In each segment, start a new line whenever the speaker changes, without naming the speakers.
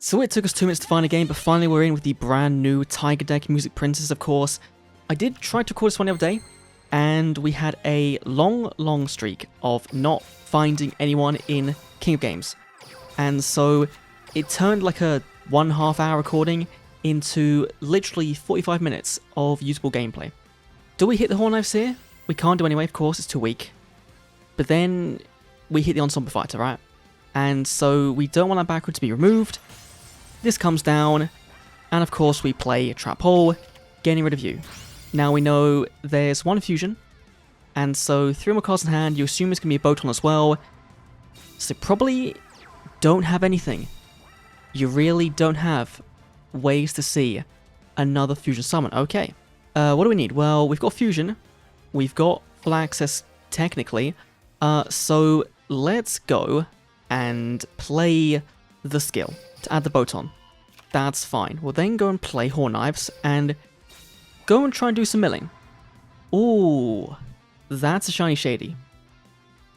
So it took us 2 minutes to find a game, but finally we're in with the brand new Tiger Deck Music Princess, of course. I did try to record this one the other day, and we had a long streak of not finding anyone in King of Games. And so it turned like a 1.5 hour recording into literally 45 minutes of usable gameplay. Do we hit the Horn Knives here? We can't do anyway, of course, it's too weak. But then we hit the Ensemble Fighter, right? And so we don't want that backward to be removed. This comes down, and of course we play a Trap Hole, getting rid of you. Now we know there's one fusion, and so 3 more cards in hand, you assume it's going to be a Boton as well. So probably don't have anything. You really don't have ways to see another fusion summon. Okay. What do we need? Well, we've got fusion. We've got full access technically. So let's go and play the skill to add the Boton. That's fine. We'll then go and play Horn Knives and go and try and do some milling. Ooh, that's a shiny Shady,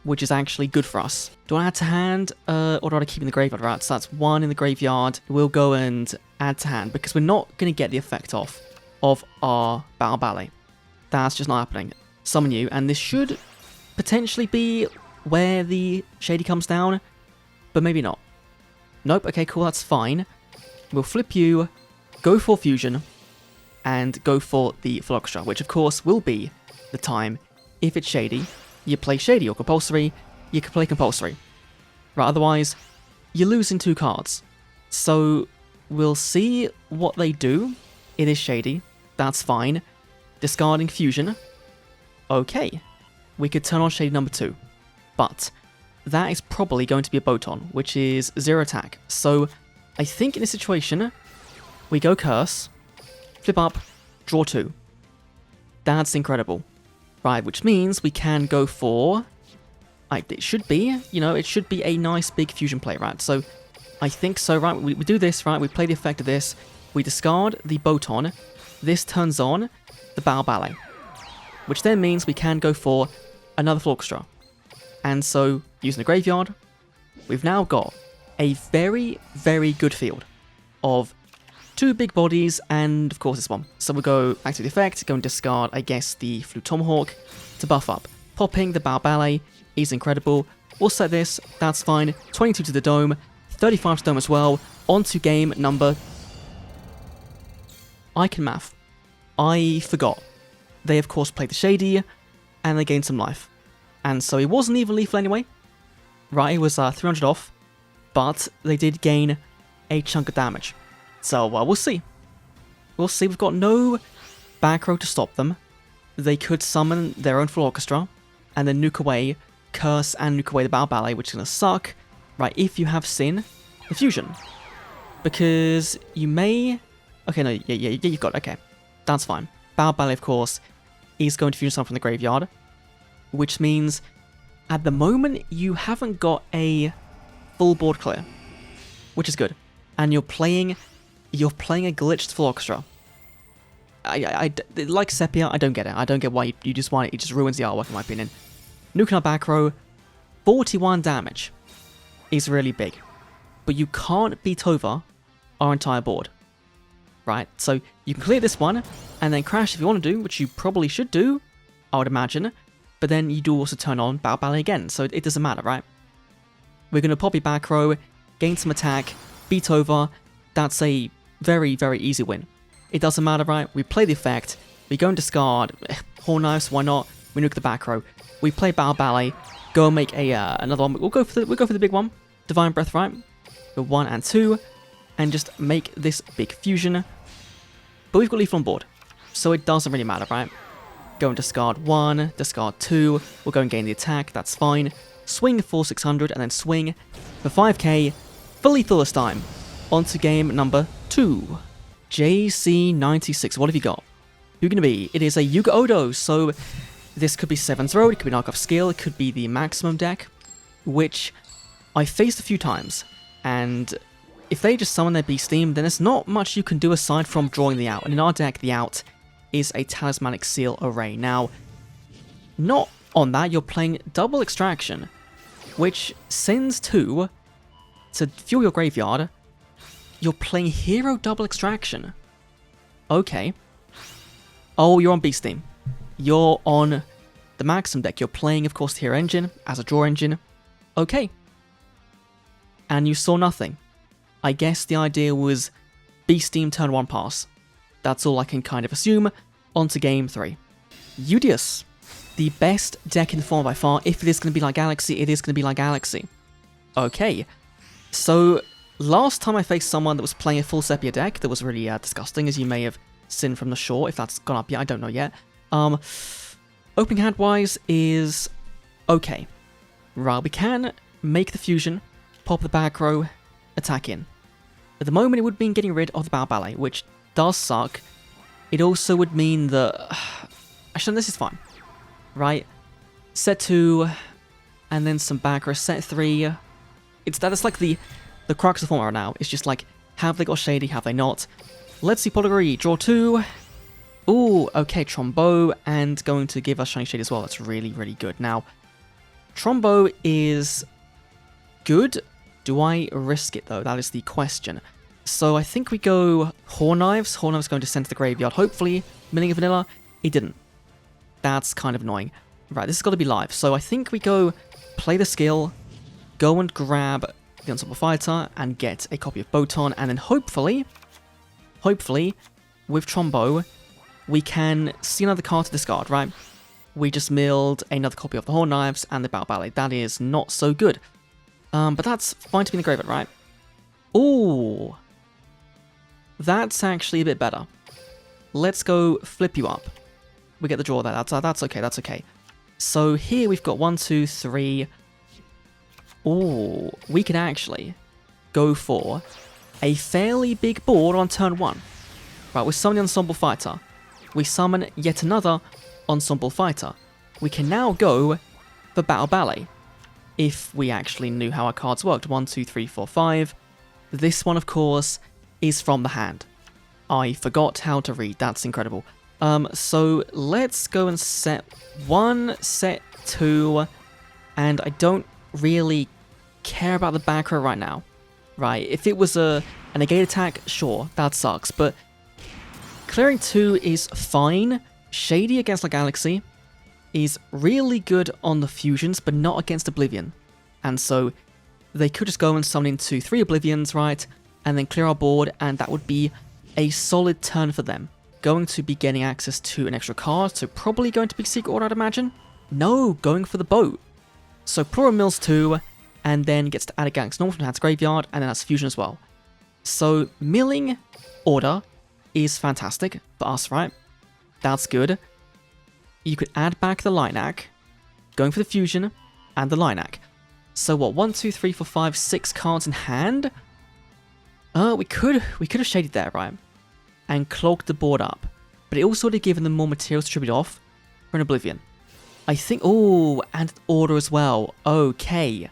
which is actually good for us. Do I add to hand, or do I keep in the graveyard? Right, so that's 1 in the graveyard. We'll go and add to hand, because we're not going to get the effect off of our Battle Ballet. That's just not happening. Summon you, and this should potentially be where the Shady comes down, but maybe not. Nope, okay, cool, that's fine. We'll flip you, go for fusion, and go for the Full Orchestra, which of course will be the time. If it's Shady, you play Shady or Compulsory, you can play Compulsory. Right, otherwise, you're losing 2 cards. So, we'll see what they do. It is Shady, that's fine. Discarding Fusion. Okay, we could turn on Shady number 2. But that is probably going to be a Boton, which is 0 attack. So, I think in this situation, we go Curse, flip up, draw 2. That's incredible. Right, which means we can go for... it should be, it should be a nice big fusion play, right? So, I think so, right? We do this, right? We play the effect of this. We discard the Boton. This turns on the Battle Ballet, which then means we can go for another Full Orchestra. And so, using the graveyard, we've now got a very, very good field of 2 big bodies and, of course, this one. So we'll go back to the effect, go and discard, I guess, the Flute Tomahawk to buff up. Popping the Battle Ballet is incredible. We'll set this, that's fine. 22 to the Dome, 35 to Dome as well. On to game number... I can math. I forgot. They, of course, played the Shady, and they gained some life. And so it wasn't even lethal anyway. Right, it was 300 off, but they did gain a chunk of damage. So, we'll see. We'll see. We've got no back row to stop them. They could summon their own Full Orchestra, and then nuke away, Curse and nuke away the Battle Ballet, which is going to suck. Right, if you have Sin, the Fusion. Because you may... Okay, no, yeah, you've got it. Okay, that's fine. Battle Ballet, of course, is going to fusion something from the graveyard, which means at the moment you haven't got a full board clear, which is good, and you're playing a glitched Full Orchestra. I like Sepia, I don't get it. I don't get why you just want it. It just ruins the artwork, in my opinion. Nuking our back row, 41 damage is really big, but you can't beat over our entire board. Right, so you can clear this one, and then crash if you want to do, which you probably should do, I would imagine, but then you do also turn on Battle Ballet again, so it doesn't matter, right? We're going to pop your back row, gain some attack, beat over, that's a very, very easy win. It doesn't matter, right? We play the effect, we go and discard, Horn Knives, why not? We nuke the back row, we play Battle Ballet, go and make another one, we'll go for the big one, Divine Breath, right? Go 1 and 2, and just make this big fusion. But we've got lethal on board, so it doesn't really matter, right? Go and discard 1, discard 2, we'll go and gain the attack, that's fine. Swing for 600, and then swing for 5k, for lethal this time. On to game number 2. JC96, what have you got? Who's going to be? It is a Yuga Odo, so this could be 7th Road, it could be Knockoff Skill, it could be the maximum deck, which I faced a few times, and if they just summon their Beast Theme, then there's not much you can do aside from drawing the out, and in our deck, the out is a Talismanic Seal Array. Now, not on that, you're playing Double Extraction, which sends 2 to fuel your graveyard. You're playing Hero Double Extraction. Okay. Oh, you're on Beast Team. You're on the Maxim deck. You're playing, of course, the Hero Engine as a draw engine. Okay. And you saw nothing. I guess the idea was Beast Team turn 1 pass. That's all I can kind of assume. On to game 3. Udius. The best deck in the format by far. If it is going to be like Galaxy, it is going to be like Galaxy. Okay. So, last time I faced someone that was playing a full Sepia deck that was really disgusting, as you may have seen from the shore. If that's gone up yet, I don't know yet. Opening hand-wise is okay. Right, we can make the fusion, pop the back row, attack in. At the moment, it would mean getting rid of the Bow Ballet, which does suck. It also would mean that... Actually, this is fine. Right? Set 2, and then some back row. Set 3. That's like the crux of the format right now. It's just like, have they got Shady, have they not? Let's see Polygory. Draw 2. Ooh, okay, Trombo, and going to give us Shiny Shady as well. That's really, really good. Now, Trombo is good. Do I risk it, though? That is the question. So I think we go Horn Knives. Horn Knives going to send to the graveyard. Hopefully, milling a vanilla. It didn't. That's kind of annoying. Right, this has got to be live. So I think we go play the skill, go and grab the Ensemble Fighter, and get a copy of Boton, and then hopefully, with Trombo, we can see another card to discard, right? We just milled another copy of the Horn Knives and the Bow Ballet. That is not so good. But that's fine to be in the graveyard, right? Ooh. That's actually a bit better. Let's go flip you up. We get the draw there. That's okay, that's okay. So here we've got 1, 2, 3. Ooh. We can actually go for a fairly big board on turn 1. Right, we summon the Ensemble Fighter. We summon yet another Ensemble Fighter. We can now go for Battle Ballet. If we actually knew how our cards worked. 1, 2, 3, 4, 5. This one, of course, is from the hand. I forgot how to read. That's incredible. So let's go and set 1, set 2, and I don't really care about the back row right now. Right, if it was a negate attack, sure, that sucks, but clearing 2 is fine. Shady against the Galaxy is really good on the fusions, but not against Oblivion. And so they could just go and summon into 3 Oblivions, right, and then clear our board, and that would be a solid turn for them. Going to be getting access to an extra card, so probably going to be Secret Order, I'd imagine. No, going for the boat. So Plura mills 2, and then gets to add a Galaxy normal from the hand's graveyard, and then that's fusion as well. So milling Order is fantastic for us, right? That's good. You could add back the Lightnack, going for the fusion, and the Lightnack. So what, 1, 2, 3, 4, 5, 6 cards in hand? We could have shaded there, right? And clogged the board up. But it also would have given them more materials to tribute off for an Oblivion. I think, oh, and Order as well. Okay.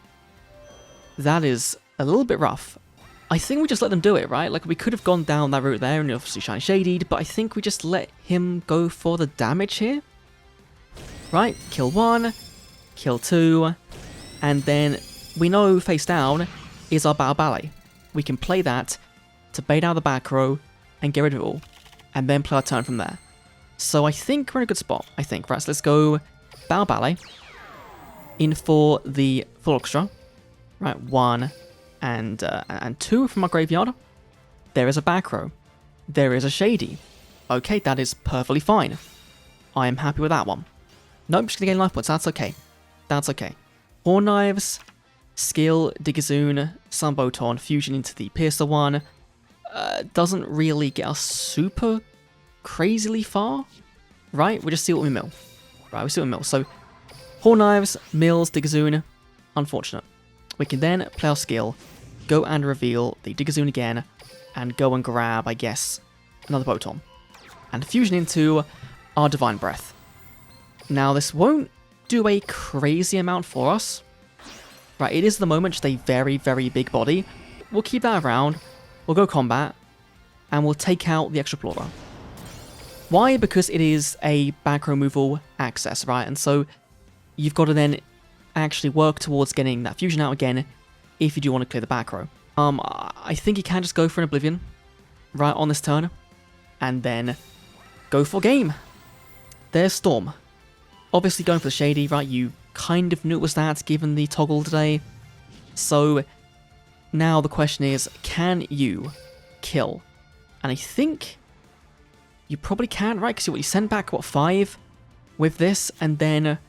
That is a little bit rough. I think we just let them do it, right? Like, we could have gone down that route there and obviously Shiny Shadied, but I think we just let him go for the damage here. Right, kill 1, kill 2, and then we know face down is our Bow Ballet. We can play that to bait out the back row and get rid of it all, and then play our turn from there. So I think we're in a good spot, I think. Right, so let's go Bow Ballet in for the full orchestra. Right, 1 and 2 from our graveyard. There is a back row. There is a Shady. Okay, that is perfectly fine. I am happy with that one. Nope, just gonna gain life points. That's okay. That's okay. Horn Knives, Skill, Digazoon, Sunboton, Fusion into the Piercer one. Doesn't really get us super crazily far. Right? We'll just see what we mill. Right, we see what we mill. So, Horn Knives, mills, Digazoon. Unfortunate. We can then play our skill, go and reveal the Digazoon again, and go and grab, I guess, another Boton. And fusion into our Divine Breath. Now, this won't do a crazy amount for us. Right, it is at the moment just a very, very big body. We'll keep that around, we'll go combat, and we'll take out the extra Plura. Why? Because it is a back removal access, right? And so you've got to then actually work towards getting that fusion out again if you do want to clear the back row. I think he can just go for an Oblivion right on this turn, and then go for game. There's Storm. Obviously going for the Shady, right? You kind of knew it was that, given the toggle today. So now the question is, can you kill? And I think you probably can, right? Because you send back, what, 5 with this, and then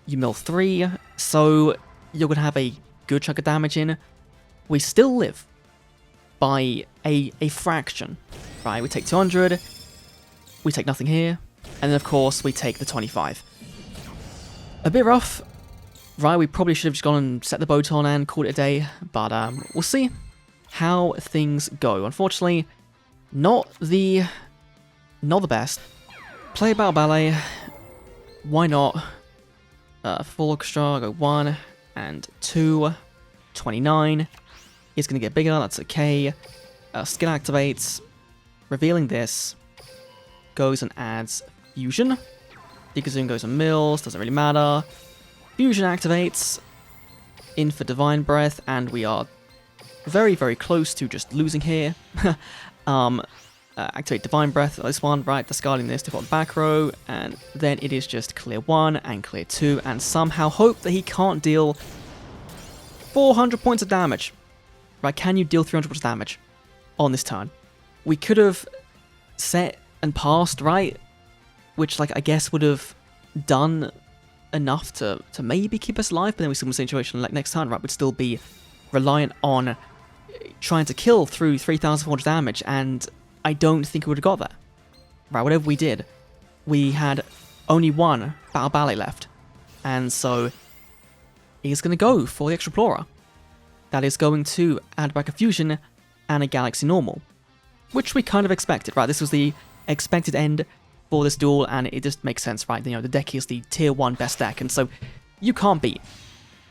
you mill 3, so you're going to have a good chunk of damage in. We still live by a fraction, right? We take 200, we take nothing here, and then of course we take the 25. A bit rough, right? We probably should have just gone and set the boat on and called it a day, but we'll see how things go. Unfortunately, not the best. Play Battle Ballet, why not? Full Orchestra, go 1 and 2, 29. It's going to get bigger, that's okay. Skill activates, revealing this, goes and adds Fusion. Dikazoon goes and mills, doesn't really matter. Fusion activates, in for Divine Breath, and we are very, very close to just losing here. Activate Divine Breath, this one, right, discarding this to put on back row, and then it is just clear 1 and clear 2, and somehow hope that he can't deal 400 points of damage. Right, can you deal 300 points of damage on this turn? We could have set and passed, right? Which, like, I guess would have done enough to maybe keep us alive, but then we still in the situation like next turn, right? We'd still be reliant on trying to kill through 3,400 damage, and I don't think we would have got there. Right, whatever we did, we had only 1 Battle Ballet left, and so he's going to go for the Extra Explorer. That is going to add back a Fusion and a Galaxy Normal, which we kind of expected, right? This was the expected end for this duel, and it just makes sense, right? You know, the deck is the tier 1 best deck, and so you can't beat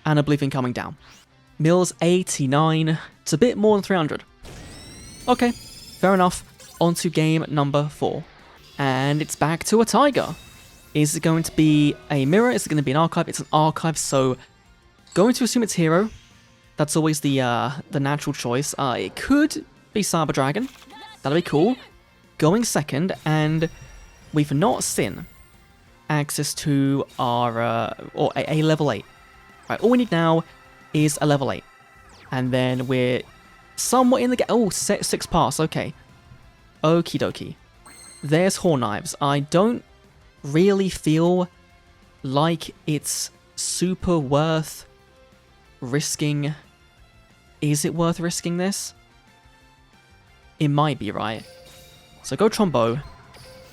an Oblivion coming down. Mills 89, it's a bit more than 300. Okay, fair enough. On to game number 4, and it's back to a Tiger. Is it going to be a mirror? Is it going to be an archive? It's an archive, so going to assume it's hero. That's always the natural choice. It could be Cyber Dragon. That'll be cool. Going second, and we've not seen access to our or a level 8. Right, all we need now is a level 8, and then we're somewhat in the oh, 6 pass. Okay, okie dokie. There's Horn Knives. I don't really feel like it's super worth risking. Is it worth risking this? It might be, right? So go Trombo,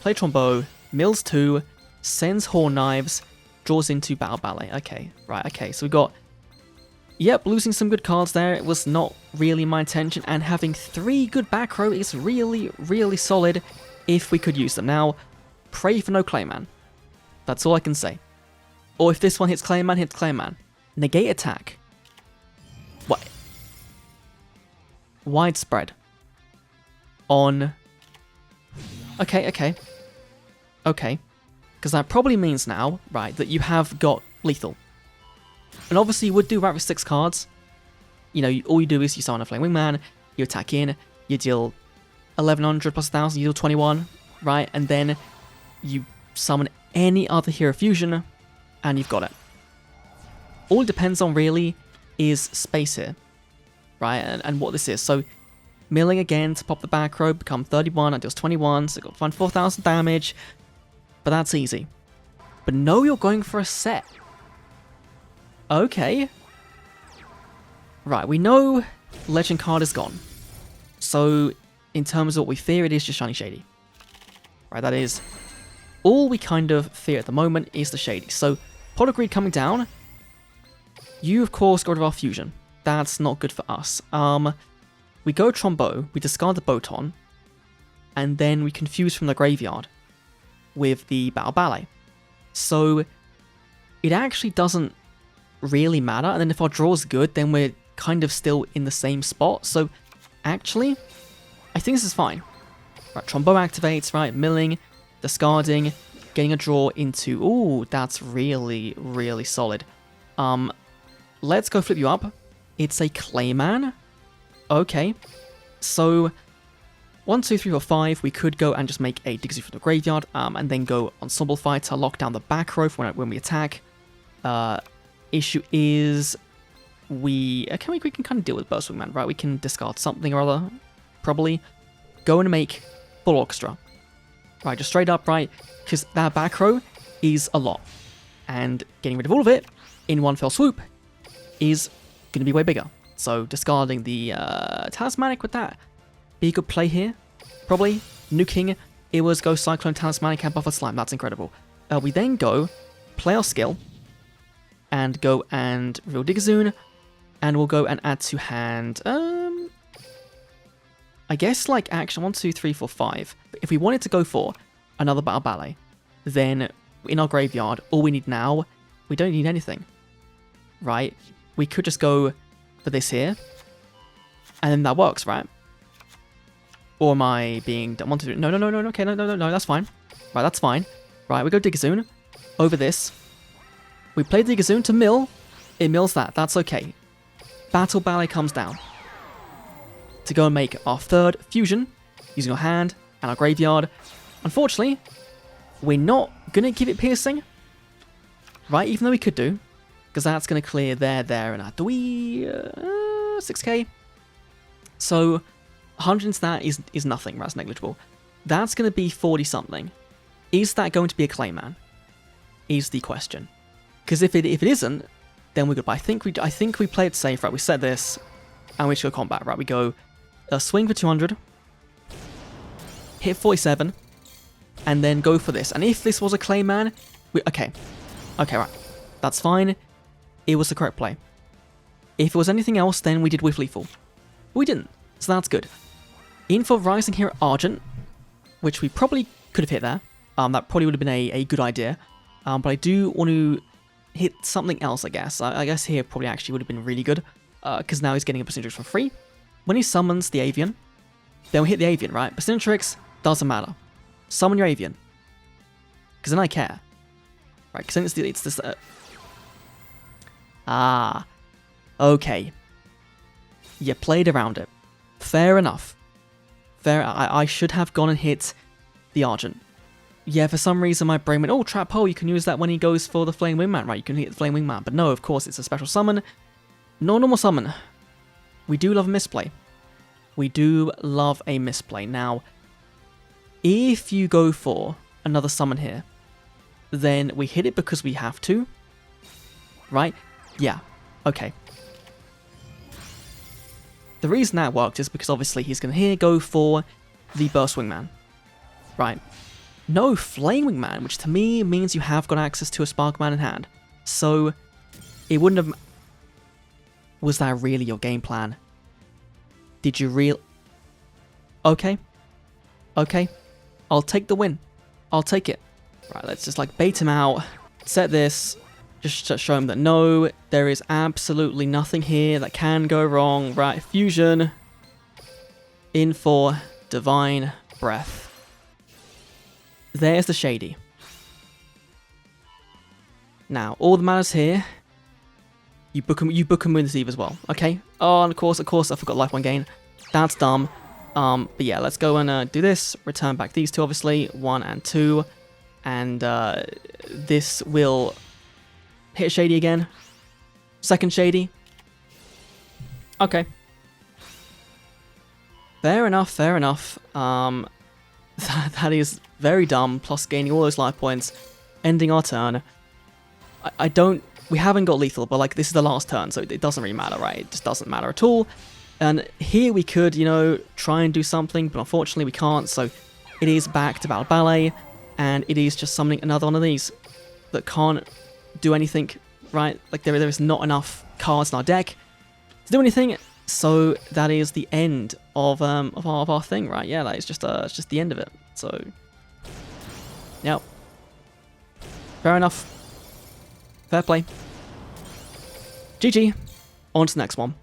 play Trombo, mills 2, sends Horn Knives, draws into Battle Ballet. Okay, right, okay, so we got, yep, losing some good cards there. It was not really my intention, and having 3 good back row is really, really solid if we could use them. Now, pray for no Clayman. That's all I can say. Or if this one hits Clayman, hits Clayman. Negate attack. What? Widespread. On... Okay. Because that probably means now, right, that you have got lethal. And obviously you would do right with 6 cards. You know, all you do is you summon a Flame Wingman, you attack in, you deal 1100 plus 1000, you deal 21, right? And then you summon any other hero fusion, and you've got it. All it depends on really is space here, right? And what this is. So milling again to pop the back row, become 31, and deals 21, so got 4,000 damage, but that's easy. But no, you're going for a set. Okay. Right, we know Legend card is gone. So, in terms of what we fear, it is just Shiny Shady. Right, that is all we kind of fear at the moment is the Shady. So, Pot of Greed coming down. You, of course, got rid of our Fusion. That's not good for us. We go Trombo, we discard the Boton, and then we confuse from the graveyard with the Battle Ballet. So, it actually doesn't really matter, and then if our draw's good, then we're kind of still in the same spot. So, actually, I think this is fine. Right, Trombo activates, right, milling, discarding, getting a draw into... Ooh, that's really, really solid. Let's go flip you up. It's a Clayman. Okay. So 1, 2, 3, 4, 5. We could go and just make a Diggsy from the graveyard, and then go Ensemble Fighter, lock down the back row for when we attack. Issue is we can kind of deal with Burst Wingman, right? We can discard something or other, probably. Go and make full orchestra, right? Just straight up, right? Because that back row is a lot, and getting rid of all of it in one fell swoop is going to be way bigger. So discarding the Talismanic with that be a good play here, probably. Nuking Iwa's Ghost Cyclone, Talismanic, and Buffer Slime. That's incredible. We then go play our skill and go and reveal Diggazoon, and we'll go and add to hand. I guess like action 1, 2, 3, 4, 5. But if we wanted to go for another Battle Ballet, then in our graveyard, all we need now, we don't need anything, right? We could just go for this here, and then that works, right? Or am I being dumb? No, okay, no, that's fine. Right, that's fine. Right, we go Diggazoon over this. We play Diggazoon to mill. It mills that. That's okay. Battle Ballet comes down to go and make our third fusion using our hand and our graveyard. Unfortunately, we're not going to give it piercing, right? Even though we could do, because that's going to clear there, and that. Do we 6k? So 100 into that is nothing, right? That's negligible. That's going to be 40 something. Is that going to be a Clayman? Is the question. Because if it isn't, then we're good. But I think we play it safe, right? We set this, and we just go combat, right? We go swing for 200, hit 47, and then go for this. And if this was a Clayman, okay, right, that's fine. It was the correct play. If it was anything else, then we did with lethal. But we didn't, so that's good. In for Rising Hero Argent, which we probably could have hit there. That probably would have been a good idea. But I do want to hit something else, I guess. I guess here probably actually would have been really good, because now he's getting a percentage for free. When he summons the Avian, then we hit the Avian, right? Percentrix doesn't matter. Summon your Avian, because then I care, right? Because then it's this. Okay. You played around it. Fair enough. I should have gone and hit the Argent. Yeah, for some reason my brain went, oh, Trap Hole, you can use that when he goes for the Flame Wingman, right? You can hit the Flame Wingman. But no, of course, it's a special summon. No normal summon. We do love a misplay. We do love a misplay. Now, if you go for another summon here, then we hit it because we have to, right? Yeah, okay. The reason that worked is because obviously he's going to here go for the Burst Wingman, right? No Flame Wingman, which to me means you have got access to a Sparkman in hand. So, it wouldn't have... Was that really your game plan? Did you Okay. Okay. I'll take the win. I'll take it. Right, let's just like bait him out. Set this. Just to show him that no, there is absolutely nothing here that can go wrong. Right, fusion. In for Divine Breath. There's the Shady. Now, all that matters here, you book a Moon Eve as well, okay? Oh, and of course, I forgot Life 1 gain. That's dumb. But yeah, let's go and do this. Return back these two, obviously, 1 and 2. And this will hit Shady again. Second Shady. Okay. Fair enough, fair enough. That is very dumb, plus gaining all those life points, ending our turn. We haven't got lethal, but like this is the last turn, so it doesn't really matter, right? It just doesn't matter at all. And here we could, you know, try and do something, but unfortunately we can't, so it is back to Battle Ballet, and it is just summoning another one of these that can't do anything, right? Like there is not enough cards in our deck to do anything. So that is the end of our thing, right? Yeah, like it's just the end of it. So, yeah, fair enough, fair play. GG. On to the next one.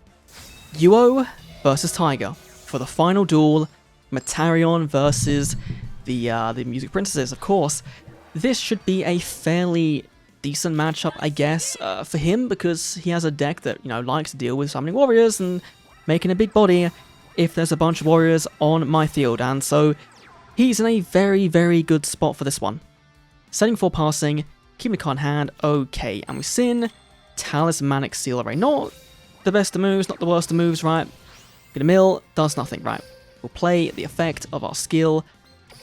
Duel versus Tiger for the final duel. Metarion versus the Music Princesses. Of course, this should be a fairly decent matchup, I guess, for him, because he has a deck that, you know, likes to deal with summoning warriors, and making a big body if there's a bunch of warriors on my field, and so he's in a very, very good spot for this one. Setting for passing, keeping the card in hand, okay, and we sin Talismanic Seal Array. Not the best of moves, not the worst of moves, right? Get a mill, does nothing, right? We'll play the effect of our skill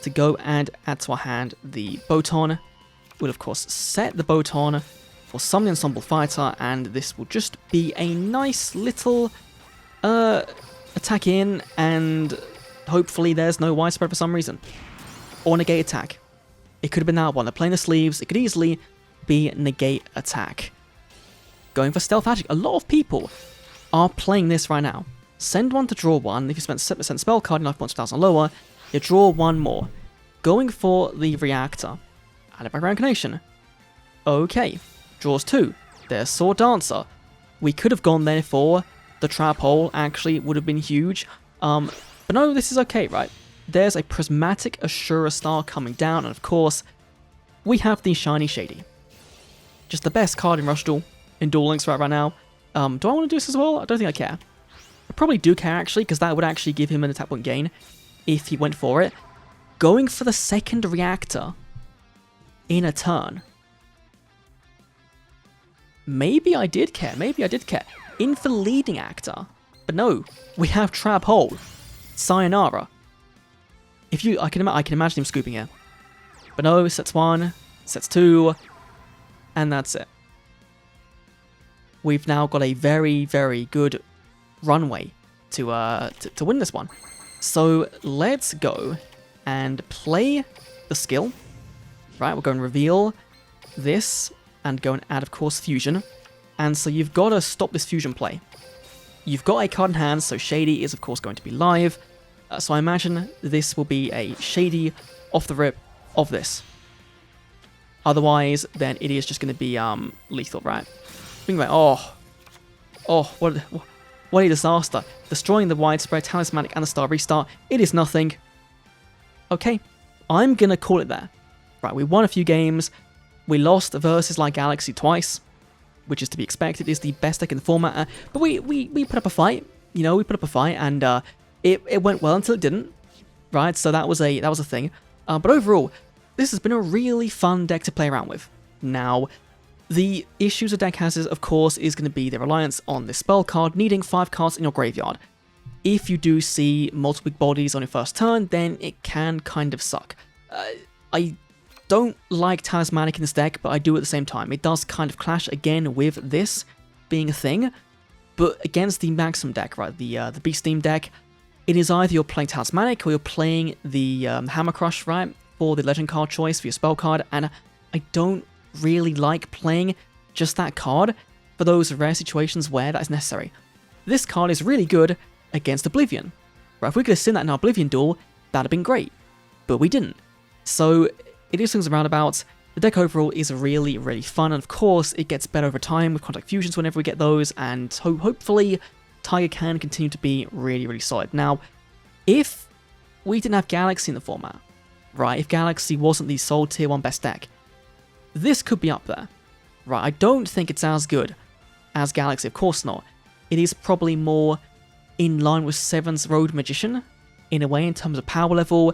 to go and add to our hand the Boton. We'll of course set the Boton for summon the Ensemble Fighter, and this will just be a nice little attack in, and hopefully there's no widespread for some reason. Or negate attack. It could have been that one. They're playing the sleeves. It could easily be negate attack. Going for Stealth Magic. A lot of people are playing this right now. Send one to draw one. If you spend 7% spell card, life points 1,000 lower, you draw one more. Going for the Reactor. Added by Reincarnation. Okay. Draws two. There's Sword Dancer. We could have gone there for the Trap Hole. Actually, it would have been huge. But no, this is okay, right? There's a Prismatic Assura Star coming down, and of course, we have the Shiny Shady. Just the best card in Rush Duel, in Duel Links right now. Do I want to do this as well? I don't think I care. I probably do care, actually, because that would actually give him an attack point gain if he went for it. Going for the second Reactor in a turn. Maybe I did care, In for leading actor. But no, we have Trap Hole. Sayonara. I can imagine him scooping here. But no, sets one, sets two, and that's it. We've now got a very, very good runway to win this one. So let's go and play the skill. Right, we're going to reveal this and go and add, of course, Fusion. And so you've got to stop this Fusion play. You've got a card in hand, so Shady is, of course, going to be live. So I imagine this will be a Shady off the rip of this. Otherwise, then it is just going to be lethal, right? Think about, what a disaster. Destroying the Widespread, Talismanic, and the Star Restart. It is nothing. Okay, I'm going to call it there. Right, we won a few games. We lost versus like Galaxy twice, which is to be expected. Is the best deck in the format. But we put up a fight. You know, we put up a fight, and it went well until it didn't. Right, so that was a thing. But overall, this has been a really fun deck to play around with. Now, the issues a deck has, of course, is going to be the reliance on this spell card, needing 5 cards in your graveyard. If you do see multiple big bodies on your first turn, then it can kind of suck. I don't like Talismanic in this deck, but I do at the same time. It does kind of clash again with this being a thing, but against the Maximum deck, right, the Beast Steam deck, it is either you're playing Talismanic or you're playing the Hammer Crush, right, for the Legend card choice for your spell card, and I don't really like playing just that card for those rare situations where that is necessary. This card is really good against Oblivion. Right, if we could have seen that in our Oblivion duel, that'd have been great, but we didn't. So it is things and roundabouts. The deck overall is really, really fun, and of course it gets better over time with Contact Fusions whenever we get those, and hopefully Tiger can continue to be really, really solid. Now, if we didn't have Galaxy in the format, right, if Galaxy wasn't the sole tier 1 best deck, this could be up there. Right, I don't think it's as good as Galaxy, of course not. It is probably more in line with 7's Road Magician, in a way, in terms of power level.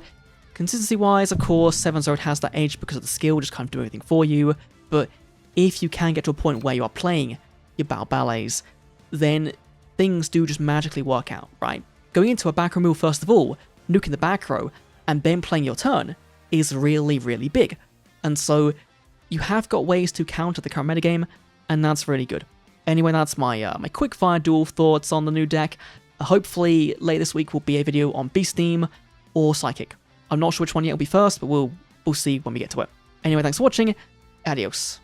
Consistency-wise, of course, 7's Road has that edge because of the skill, just kind of do everything for you, but if you can get to a point where you are playing your Battle Ballets, then things do just magically work out, right? Going into a back removal first of all, nuking the back row, and then playing your turn is really, really big. And so you have got ways to counter the current metagame, and that's really good. Anyway, that's my my quick fire duel thoughts on the new deck. Hopefully later this week will be a video on Beast Theme or Psychic. I'm not sure which one yet will be first, but we'll see when we get to it. Anyway, thanks for watching. Adios.